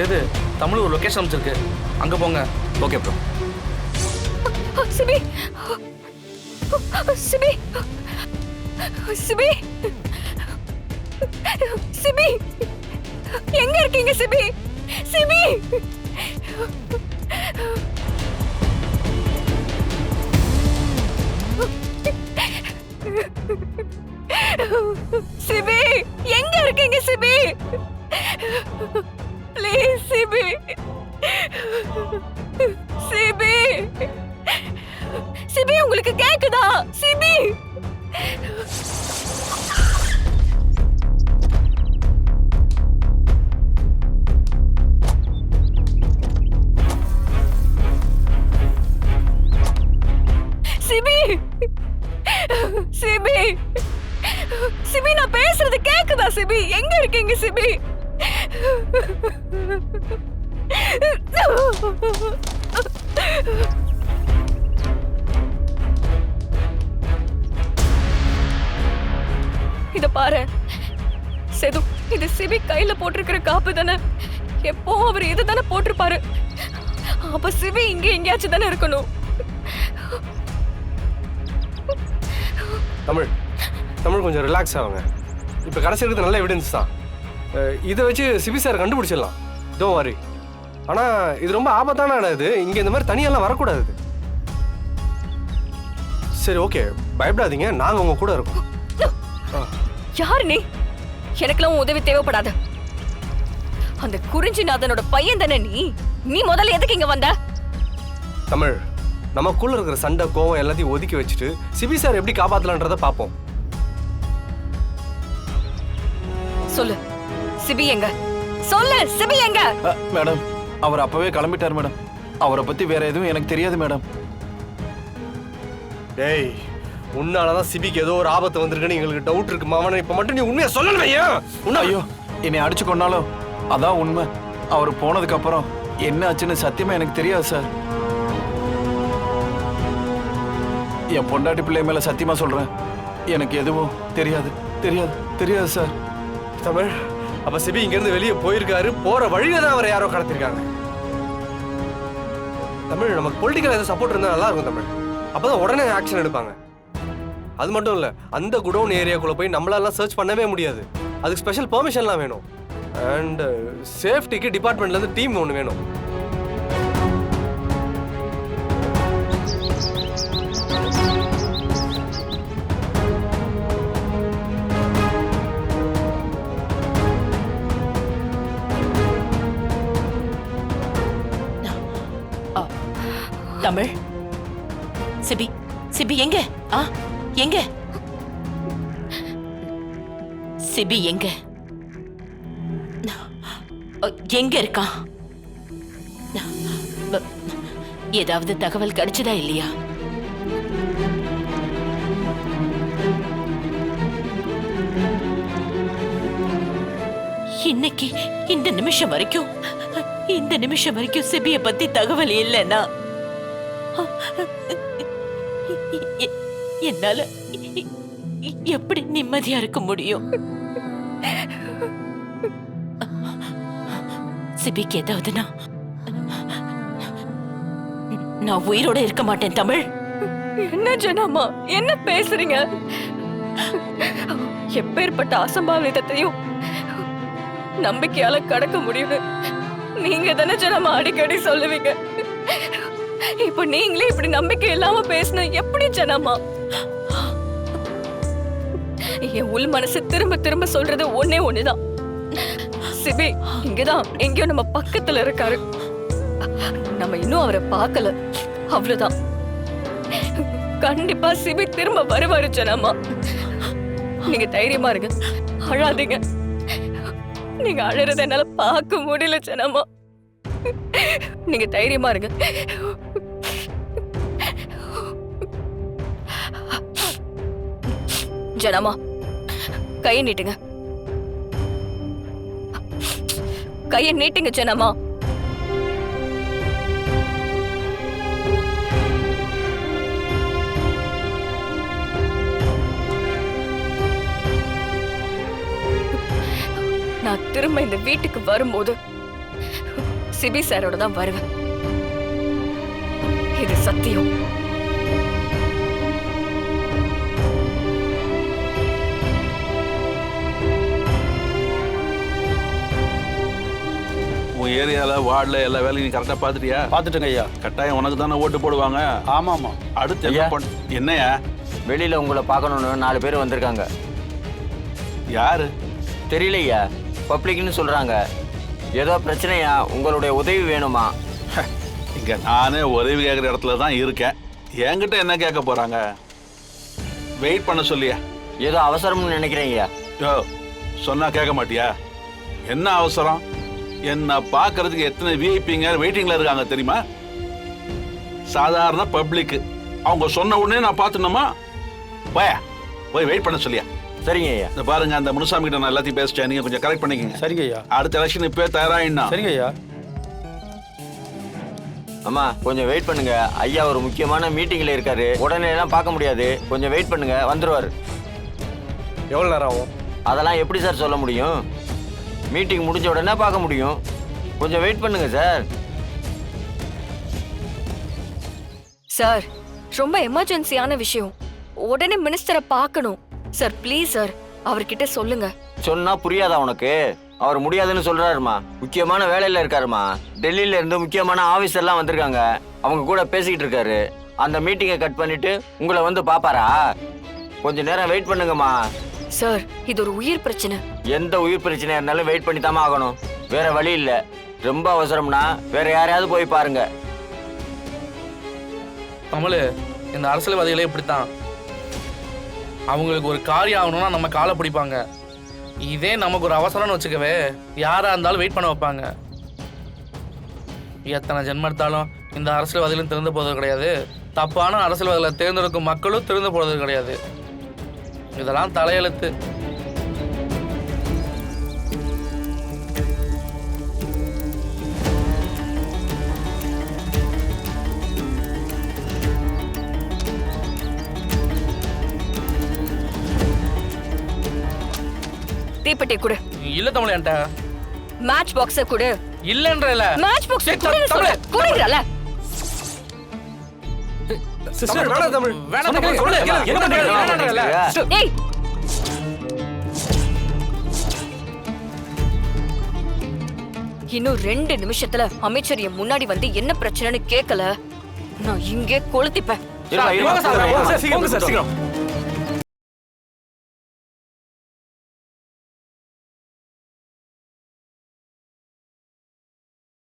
சேது, தமிழ் ஒரு லொகேஷன் அமைச்சிருக்கு, அங்க போங்க. Okay bro. சிபி சிபி சிபி சிபி எங்க இருக்கீங்க சிபி? சிபி சிபி எங்க இருக்கீங்க சிபி? ப்ளீஸ் சிபி. சிபி சிபி உங்களுக்கு கேக்குதா? சிபி சிபி சிபி சிபி நான் பேசுறது கேக்குதா சிபி? எங்க இருக்கீங்க சிபி? இத பாரு சேது, இது சிபி கையில போட்டிருக்கிற காப்பு தானே. எப்போ அவர் இது தானே போட்டிருப்பாரு. அப்ப சிபி இங்க எங்கேயாச்சும் தானே இருக்கணும். தமிழ் தமிழ் கொஞ்சம் ரிலாக்ஸ் ஆகுங்க. இப்போ கடைசி இருக்கிறது நல்ல எவிடன்ஸ் தான். இதை வச்சு சிபி சார் கண்டுபிடிச்சிடலாம். Don't worry. ஆனால் இது ரொம்ப ஆபத்தான இடம். இது இங்கே இந்த மாதிரி தனியெல்லாம் வரக்கூடாது. சரி ஓகே, பயப்படாதீங்க, நாங்கள் உங்க கூட இருக்கோம். யாரு நீ? எனக்கெல்லாம் உதவி தேவைப்படாது. அந்த குறிஞ்சிநாதனோட பையன் தானே நீ? நீ முதல்ல எதுக்கு இங்க வந்த? தமிழ், நமக்குள்ள இருக்கிற சண்டை கோவம் எல்லாத்தையும் ஒதுக்கி வச்சுட்டு சிபி சார் எப்படி காப்பாத்தலான்றத பார்ப்போம். சொல்லு, சிபி எங்க? சொல்லு, சிபி எங்க? மேடம், அவர் அப்பவே கிளம்பிட்டார் மேடம். அவரை பத்தி வேற எதுவும் எனக்கு தெரியாது மேடம். டேய், உன்னாலதான் சிபிக்கு ஏதோ ஒரு ஆபத்து வந்திருக்குன்னு எங்களுக்கு டவுட் இருக்கு மாமன். இப்ப மட்டும் நீ உண்மையா சொல்லணும். ஐயோ, என்னை அடிச்சு கொண்டாலும் அதான் உண்மை. அவர் போனதுக்கு அப்புறம் என்ன ஆச்சுன்னு சத்தியமா எனக்கு தெரியாது சார். என் பொண்டாட்டி பிள்ளை மேல சத்தியமா சொல்றேன், எனக்கு எதுவும் தெரியாது தெரியாது தெரியாது சார். தமிழ், அப்ப சிபி இங்க இருந்து வெளியே போயிருக்காரு. போற வழியில தான் அவரை யாரோ கடத்திருக்காங்க. தமிழ், நமக்கு பொலிட்டிக்கல் ஏதாவது சப்போர்ட் இருந்தா நல்லா இருக்கும் தமிழ். அப்பதான் உடனே ஆக்ஷன் எடுப்பாங்க. அது மட்டும் இல்ல, அந்த குடோன் ஏரியாக்குள்ள போய் நம்மளால சர்ச் பண்ணவே முடியாது. அதுக்கு ஸ்பெஷல் பெர்மிஷன்லாம் வேணும். அண்ட் சேஃப்டிக்கு டிபார்ட்மெண்ட்ல இருந்து டீம் ஒன்று வேணும். தமிழ், சிபி சிபி எங்க? எங்க சிபி? எங்க எங்க இருக்கான்? ஏதாவது தகவல் கிடைச்சதா இல்லையா? இன்னைக்கு இந்த நிமிஷம் வரைக்கும் சிபிய பத்தி தகவல் இல்லைன்னா என்னால எப்படி நிம்மதியா இருக்க முடியும்? சிபிக்கு ஏதாவதுனா நான் உயிரோட இருக்க மாட்டேன். தமிழ், என்ன ஜனமா, என்ன பேசுறீங்க? எப்பேற்பட்ட அசம்பாவிதத்தையும் நம்பிக்கையால கடக்க முடியுது நீங்க தானே ஜனமா அடிக்கடி சொல்லுவீங்க. இப்ப நீங்களே இப்படி நம்பிக்கை இல்லாம பேசின எப்படி ஜனமா? என் உள் மனசு திரும்ப திரும்ப சொல்றது ஒன்னே ஒண்ணுதான். சிபி இங்கதான் எங்கேயோ நம்ம பக்கத்துல இருக்காரு. நம்ம இன்னும் அவரை பார்க்கல, அவ்வளவுதான். கண்டிப்பா சிபி திரும்ப வருவாரு ஜனமா. நீங்க தைரியமா இருங்க, அழாதீங்க. நீங்க அழறத என்னால பார்க்க முடியல ஜனமா. நீங்க தைரியமா இருங்க. ஜனமா, கையை நீட்டுங்க. கையை நீட்டுங்க ஜனமா. நான் திரும்ப இந்த வீட்டுக்கு வரும்போது சிபி சாரோட தான் வருவேன். இது சத்தியம். உன் ஏரியால வார்டுல எல்லா வேலையும் நீ கரெக்டா பாத்துட்டியா? பார்த்துட்டுங்க ஐயா. கட்டாயம் உனக்கு தானே ஓட்டு போடுவாங்க. ஆமாம் ஆமாம். அடுத்து என்ன பண்ண என்னையா? வெளியில உங்களை பார்க்கணும்னு 4 பேர் வந்திருக்காங்க. யாரு? தெரியலையா, பப்ளிக்னு சொல்றாங்க. ஏதோ பிரச்சனையா, உங்களுடைய உதவி வேணுமா? இங்க நானே உதவி கேட்குற இடத்துல தான் இருக்கேன். என்கிட்ட என்ன கேட்க போறாங்க? வெயிட் பண்ண சொல்லியா? ஏதோ அவசரம்னு நினைக்கிறேன் ஐயா. யோ, சொன்னா கேட்க மாட்டியா? என்ன அவசரம்? என்ன பார்க்கறதுக்கு எத்தனை விஐபிங்க வெயிட்டிங்ல இருக்காங்க தெரியுமா? சாதாரண பப்ளிக். அவங்க சொன்ன உடனே நான் பார்த்துணுமா? போய் வெயிட் பண்ண சொல்லியா? சரிங்க ஐயா. இந்த பாருங்க, அந்த முனுசாமி கிட்ட நான் எல்லாத்தையும் பேசிட்டேன். நீங்க கொஞ்சம் கரெக்ட் பண்ணிக்கங்க. சரிங்க ஐயா. அடுத்த எலெக்ஷன் இப்பவே தயாராயினா? சரிங்க ஐயா. அம்மா கொஞ்சம் வெயிட் பண்ணுங்க. ஐயா ஒரு முக்கியமான மீட்டிங்ல இருக்காரு. உடனே எல்லாம் பார்க்க முடியாது. கொஞ்சம் வெயிட் பண்ணுங்க, வந்துருவாரு. எவ்வளோ நேரம் ஆகும்? அதெல்லாம் எப்படி சார் சொல்ல முடியும்? மீட்டிங் முடிஞ்ச உடனே பார்க்க முடியும். கொஞ்சம் வெயிட் பண்ணுங்க சார். சார், ரொம்ப எமர்ஜென்சியான விஷயம். உடனே மினிஸ்டரை பார்க்கணும். சார் ப்ளீஸ் சார், அவர்கிட்ட சொல்லுங்க. சொன்னா புரியாதா உனக்கு? அவர் முடியாதுன்னு சொல்றாருமா. முக்கியமான வேலையில இருக்காருமா. டெல்லியில இருந்து முக்கியமான ஆபீசர்லாம் வந்திருக்காங்க. அவங்க கூட பேசிக்கிட்டு இருக்காரு. அந்த மீட்டிங்கை கட் பண்ணிட்டு உங்களை வந்து பாப்பாரா? கொஞ்ச நேரம் வெயிட் பண்ணுங்கம்மா. சார், இது ஒரு உயிர் பிரச்சனை. எந்த உயிர் பிரச்சனையா இருந்தாலும் வெயிட் பண்ணி தாமா ஆகணும். வேற வழி இல்ல. ரொம்ப அவசரம்னா வேற யாரையாவது போய் பாருங்க. தமிழ், இந்த அரசியல்வாதிகளே இப்படித்தான். அவங்களுக்கு ஒரு காரியம் ஆகணும்னா நம்ம காலை பிடிப்பாங்க. இதே நமக்கு ஒரு அவசரம்னு வச்சுக்கவே, யாரா இருந்தாலும் வெயிட் பண்ண வைப்பாங்க. எத்தனை ஜென்மம் எடுத்தாலும் இந்த அரசியல்வாதிகளும் திறந்து போறது கிடையாது. தப்பான அரசியல்வாதிகளை தேர்ந்தெடுக்கும் மக்களும் திறந்து போறது கிடையாது. இதெல்லாம் தலையெழுத்து. தீப்பெட்டி கொடு. இல்ல தமிழ், என்கிட்ட மேட்ச் பாக்ஸ கொடு. இல்லன்றல. மேட்ச் பாக்ஸ் கொடுங்கறல. சிஸ்டர் வேணாம் தமிழ். வேணாம் தமிழ், சொல்லு. என்னன்றல. ஏய், இன்னும் 2 நிமிஷத்துல அமைச்சர் என் முன்னாடி வந்து என்ன பிரச்சனைன்னு கேட்கல, நான் இங்கே கொளுத்திப்பேன். இருங்க, இருங்க. சீக்கிரம்.